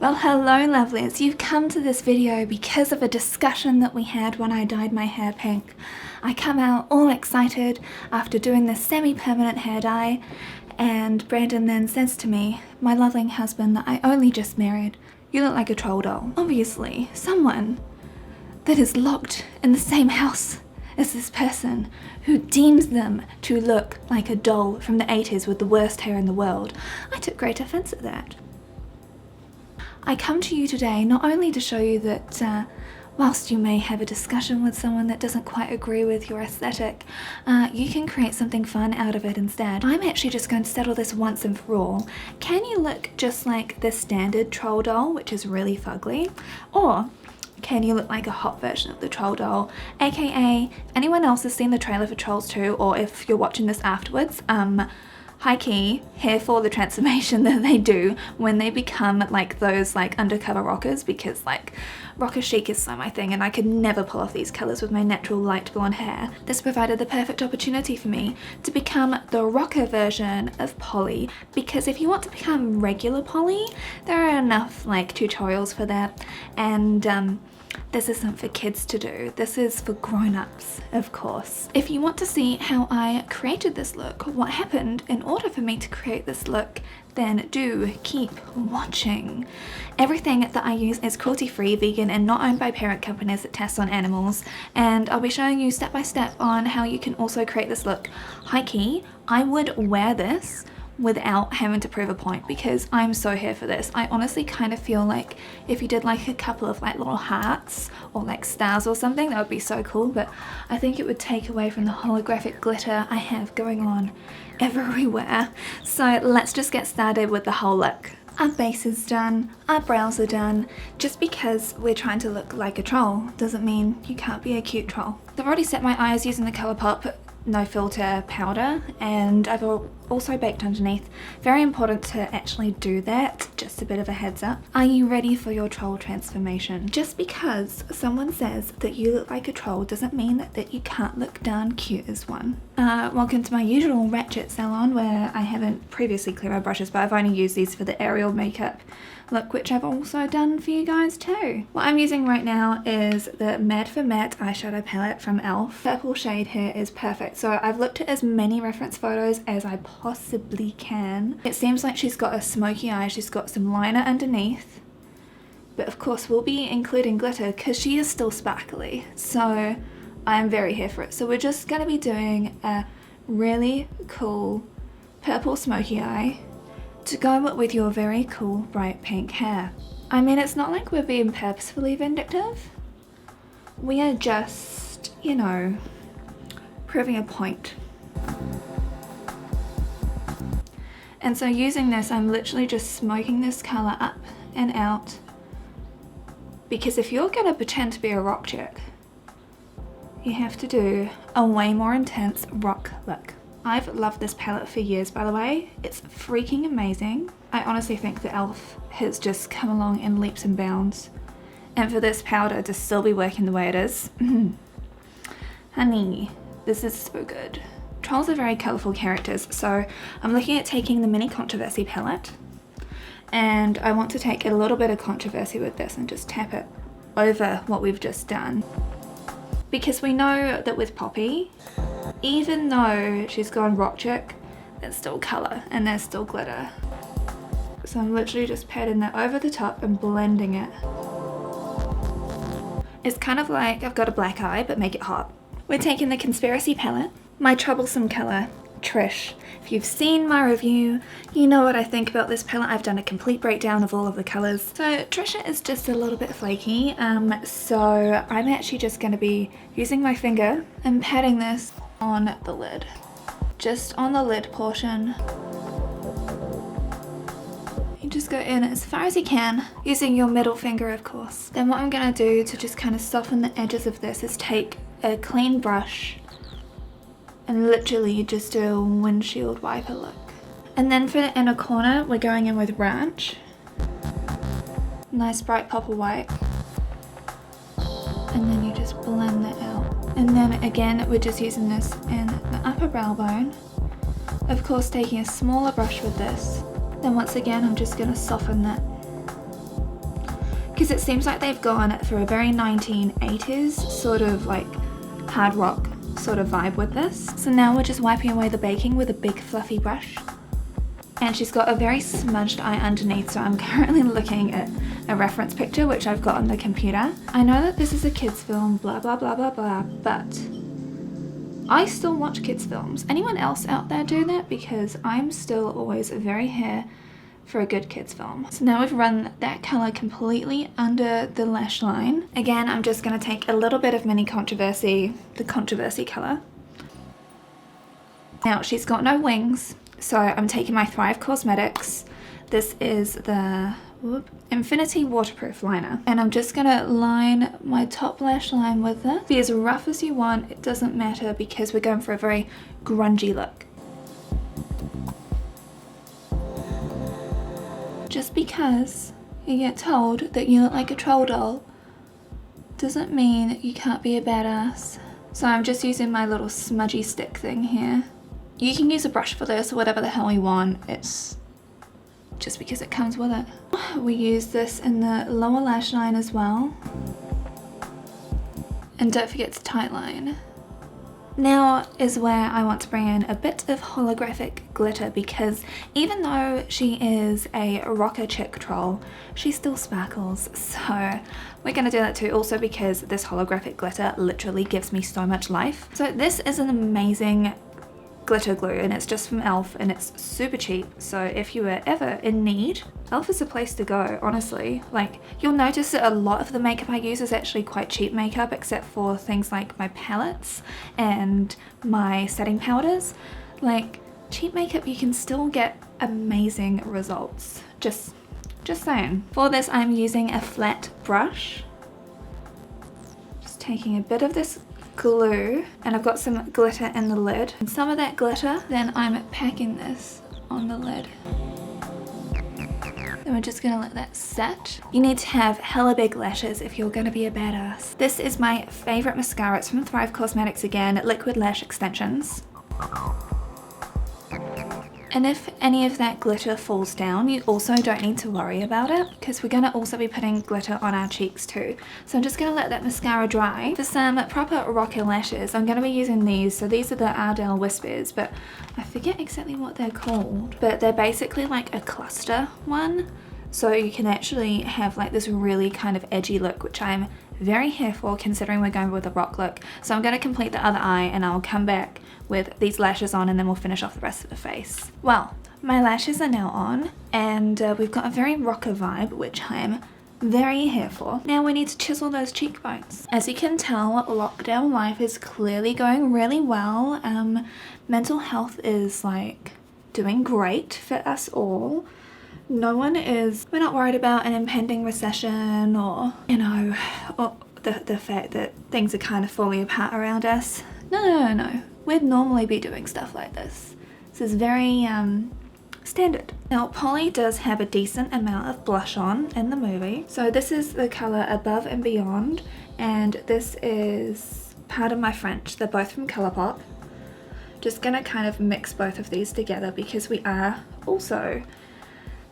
Well, hello lovelies, you've come to this video because of a discussion that we had when I dyed my hair pink. I come out all excited after doing this semi-permanent hair dye, and Brandon then says to me, my loving husband that I only just married, you look like a troll doll. Obviously, someone that is locked in the same house as this person who deems them to look like a doll from the 80s with the worst hair in the world. I took great offense at that. I come to you today not only to show you that whilst you may have a discussion with someone that doesn't quite agree with your aesthetic, you can create something fun out of it instead. I'm actually just going to settle this once and for all. Can you look just like the standard troll doll, which is really fugly? Or can you look like a hot version of the troll doll? AKA, anyone else has seen the trailer for Trolls 2, or if you're watching this afterwards, high key, here for the transformation that they do when they become like those like undercover rockers, because like rocker chic is so my thing and I could never pull off these colours with my natural light blonde hair. This provided the perfect opportunity for me to become the rocker version of Polly, because if you want to become regular Polly, there are enough like tutorials for that, and this isn't for kids to do. This is for grown-ups, of course. If you want to see how I created this look, what happened in order for me to create this look, then do keep watching. Everything that I use is cruelty-free, vegan, and not owned by parent companies that test on animals, and I'll be showing you step by step on how you can also create this look. High key, I would wear this without having to prove a point because I'm so here for this. I honestly kind of feel like if you did like a couple of like little hearts or like stars or something, that would be so cool, but I think it would take away from the holographic glitter I have going on everywhere. So let's just get started with the whole look. Our base is done, our brows are done. Just because we're trying to look like a troll doesn't mean you can't be a cute troll. I've already set my eyes using the Colourpop no filter powder, and I've also baked underneath. Very important to actually do that, just a bit of a heads up. Are you ready for your troll transformation? Just because someone says that you look like a troll doesn't mean that you can't look darn cute as one. Welcome to my usual ratchet salon where I haven't previously cleared my brushes, but I've only used these for the aerial makeup look, which I've also done for you guys too. What I'm using right now is the Matte for Matte eyeshadow palette from e.l.f. Purple shade here is perfect. So I've looked at as many reference photos as I possibly can. It seems like she's got a smoky eye, she's got some liner underneath, but of course we'll be including glitter because she is still sparkly. So I'm very here for it. So we're just going to be doing a really cool purple smoky eye to go with your very cool bright pink hair. I mean, it's not like we're being purposefully vindictive. We are just, you know, proving a point. And so using this, I'm literally just smoking this colour up and out, because if you're gonna pretend to be a rock chick, you have to do a way more intense rock look. I've loved this palette for years, by the way. It's freaking amazing. I honestly think that e.l.f. has just come along in leaps and bounds. And for this powder to still be working the way it is, honey, this is so good. Trolls are very colourful characters, so I'm looking at taking the Mini Controversy palette, and I want to take a little bit of controversy with this and just tap it over what we've just done. Because we know that with Poppy, even though she's gone rock chick, there's still colour and there's still glitter. So I'm literally just patting that over the top and blending it. It's kind of like I've got a black eye but make it hot. We're taking the Conspiracy palette, my troublesome colour, Trish. If you've seen my review, you know what I think about this palette. I've done a complete breakdown of all of the colours. So Trisha is just a little bit flaky, so I'm actually just going to be using my finger and patting this on the lid. Just on the lid portion. You just go in as far as you can, using your middle finger of course. Then what I'm going to do to just kind of soften the edges of this is take a clean brush and literally just do a windshield wiper look. And then for the inner corner, we're going in with Ranch. Nice bright purple white. And then you just blend that out. And then again, we're just using this in the upper brow bone. Of course, taking a smaller brush with this. Then once again, I'm just going to soften that because it seems like they've gone through a very 1980s sort of like hard rock sort of vibe with this. So now we're just wiping away the baking with a big fluffy brush. And she's got a very smudged eye underneath, so I'm currently looking at a reference picture which I've got on the computer. I know that this is a kids film, blah blah blah blah blah, but I still watch kids films. Anyone else out there do that? Because I'm still always very here for a good kids film. So now we've run that colour completely under the lash line. Again, I'm just going to take a little bit of Mini Controversy, the Controversy colour. Now she's got no wings, so I'm taking my Thrive Causemetics. This is the Infinity Waterproof Liner. And I'm just gonna line my top lash line with this. Be as rough as you want, it doesn't matter because we're going for a very grungy look. Just because you get told that you look like a troll doll doesn't mean you can't be a badass. So I'm just using my little smudgy stick thing here. You can use a brush for this or whatever the hell you want. It's just because it comes with it. We use this in the lower lash line as well. And don't forget to tightline. Now is where I want to bring in a bit of holographic glitter, because even though she is a rocker chick troll, she still sparkles. So we're going to do that too, also because this holographic glitter literally gives me so much life. So this is an amazing glitter glue, and it's just from e.l.f. and it's super cheap, so if you were ever in need, e.l.f. is the place to go, honestly. Like, you'll notice that a lot of the makeup I use is actually quite cheap makeup, except for things like my palettes and my setting powders. Like, cheap makeup, you can still get amazing results. Just saying. For this, I'm using a flat brush. Just taking a bit of this glue, and I've got some glitter in the lid, and some of that glitter, then I'm packing this on the lid. Then we're just gonna let that set. You need to have hella big lashes if you're gonna be a badass. This is my favorite mascara. It's from Thrive Causemetics again, Liquid Lash Extensions. And if any of that glitter falls down, you also don't need to worry about it, because we're going to also be putting glitter on our cheeks too. So I'm just going to let that mascara dry. For some proper rocker lashes, I'm going to be using these. So these are the Ardell Whispers, but I forget exactly what they're called. But they're basically like a cluster one. So you can actually have like this really kind of edgy look, which I'm very here for considering we're going with a rock look. So I'm going to complete the other eye and I'll come back with these lashes on and then we'll finish off the rest of the face. Well, my lashes are now on and we've got a very rocker vibe, which I'm very here for. Now we need to chisel those cheekbones. As you can tell, lockdown life is clearly going really well. Mental health is like doing great for us all. We're not worried about an impending recession or, you know, or the fact that things are kind of falling apart around us. No. We'd normally be doing stuff like this. This is very standard. Now Polly does have a decent amount of blush on in the movie. So this is the colour Above and Beyond, and this is Pardon My French. They're both from Colourpop. Just gonna kind of mix both of these together because we are also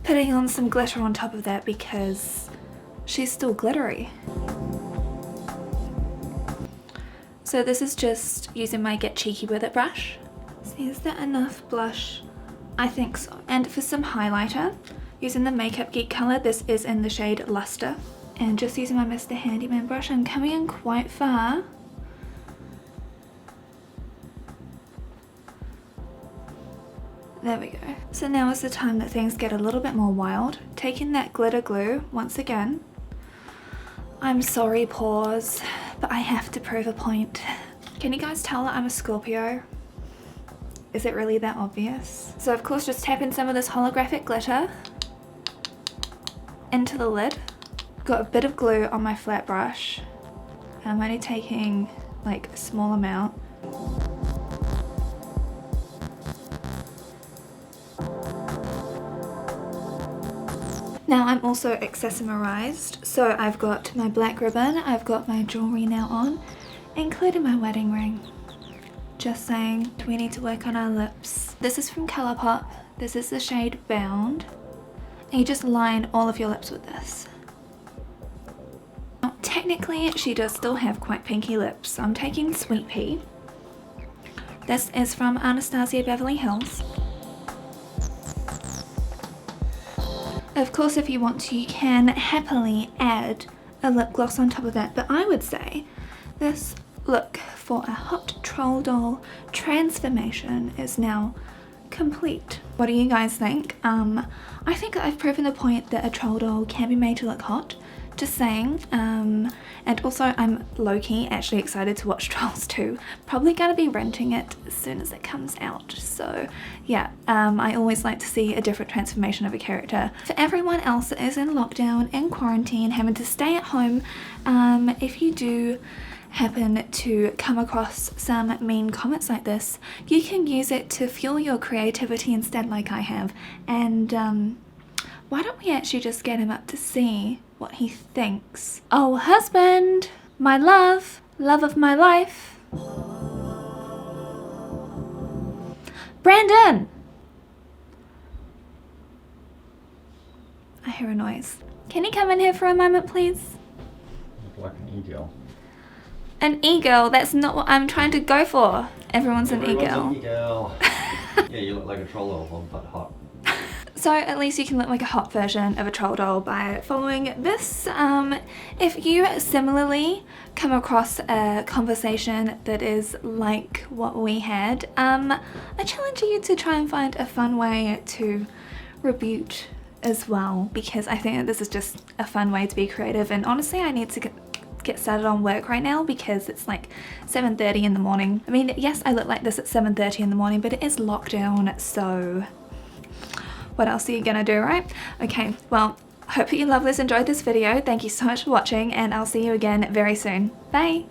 putting on some glitter on top of that because she's still glittery. So this is just using my Get Cheeky With It brush. So is that enough blush? I think so. And for some highlighter, using the Makeup Geek colour, this is in the shade Lustre. And just using my Mr. Handyman brush, I'm coming in quite far. There we go. So now is the time that things get a little bit more wild. Taking that glitter glue once again. I'm sorry, pause, but I have to prove a point. Can you guys tell that I'm a Scorpio? Is it really that obvious? So of course just tap in some of this holographic glitter into the lid. Got a bit of glue on my flat brush. I'm only taking like a small amount. Now I'm also accessorized, so I've got my black ribbon, I've got my jewelry now on, including my wedding ring. Just saying, we need to work on our lips. This is from Colourpop, this is the shade Bound, and you just line all of your lips with this. technically she does still have quite pinky lips, so I'm taking Sweet Pea. This is from Anastasia Beverly Hills. Of course, if you want to, you can happily add a lip gloss on top of that, but I would say this look for a hot troll doll transformation is now complete. What do you guys think? I think I've proven the point that a troll doll can be made to look hot. Just saying. And also I'm low-key actually excited to watch Trolls 2. Probably gonna be renting it as soon as it comes out. So yeah, I always like to see a different transformation of a character. For everyone else that is in lockdown, in quarantine, having to stay at home, if you do happen to come across some mean comments like this, you can use it to fuel your creativity instead, like I have. And why don't we actually just get him up to see what he thinks. Oh, husband, my love of my life. Brandon! I hear a noise. Can you come in here for a moment, please? You look like an e-girl. An e-girl? That's not what I'm trying to go for. Everyone's an e-girl. Yeah, you look like a troll doll, but hot. So at least you can look like a hot version of a troll doll by following this. If you similarly come across a conversation that is like what we had, I challenge you to try and find a fun way to rebuke as well, because I think that this is just a fun way to be creative. And honestly, I need to get started on work right now because it's like 7:30 in the morning. I mean, yes, I look like this at 7:30 in the morning, but it is lockdown, so what else are you gonna do, right? Okay, well, hope that you lovers enjoyed this video. Thank you so much for watching, and I'll see you again very soon. Bye!